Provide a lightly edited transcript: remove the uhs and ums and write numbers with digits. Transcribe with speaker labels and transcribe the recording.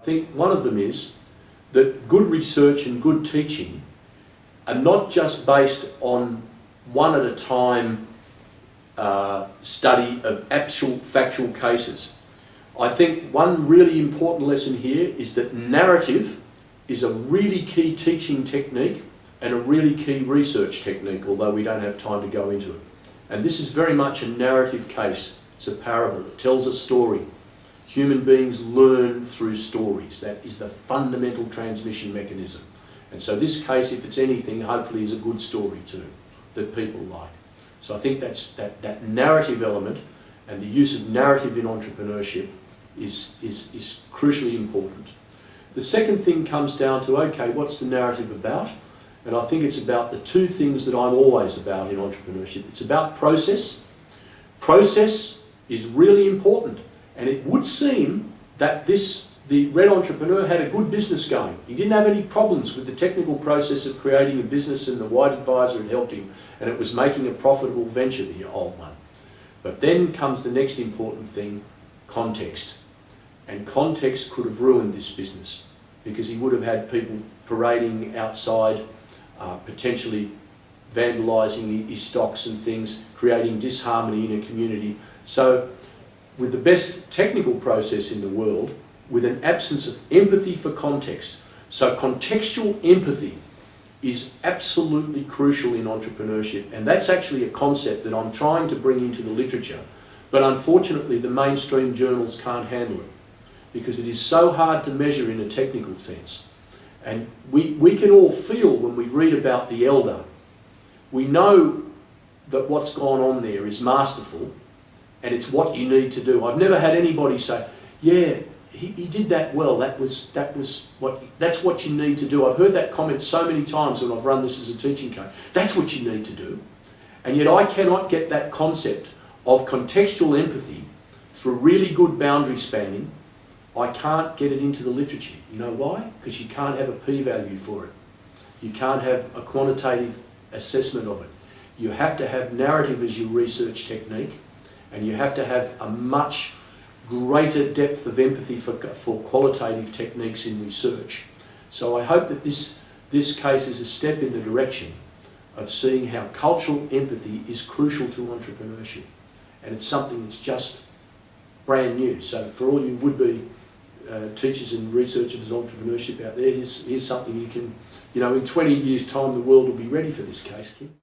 Speaker 1: I think one of them is that good research and good teaching are not just based on one at a time study of actual factual cases. I think one really important lesson here is that narrative is a really key teaching technique and a really key research technique, although we don't have time to go into it. And this is very much a narrative case. It's a parable. It tells a story. Human beings learn through stories. That is the fundamental transmission mechanism. And so this case, if it's anything, hopefully is a good story too, that people like. So I think that narrative element and the use of narrative in entrepreneurship is crucially important. The second thing comes down to, okay, what's the narrative about? And I think it's about the two things that I'm always about in entrepreneurship. It's about process. Process is really important. And it would seem that the Red entrepreneur had a good business going. He didn't have any problems with the technical process of creating a business, and the White advisor had helped him, and it was making a profitable venture, the old one. But then comes the next important thing, context. And context could have ruined this business, because he would have had people parading outside, potentially vandalising his stocks and things, creating disharmony in a community. So with the best technical process in the world, with an absence of empathy for context. So contextual empathy is absolutely crucial in entrepreneurship, and that's actually a concept that I'm trying to bring into the literature, but unfortunately the mainstream journals can't handle it, because it is so hard to measure in a technical sense. And we can all feel when we read about the elder, we know that what's gone on there is masterful, and it's what you need to do. I've never had anybody say, yeah, he did that well, that's what you need to do. I've heard that comment so many times when I've run this as a teaching coach. That's what you need to do. And yet I cannot get that concept of contextual empathy through really good boundary spanning. I can't get it into the literature. You know why? Because you can't have a p-value for it. You can't have a quantitative assessment of it. You have to have narrative as your research technique, and you have to have a much greater depth of empathy for qualitative techniques in research. So I hope that this case is a step in the direction of seeing how cultural empathy is crucial to entrepreneurship. And it's something that's just brand new. So for all you would-be teachers and researchers of entrepreneurship out there, here's something you can, in 20 years' time the world will be ready for this case, Kim.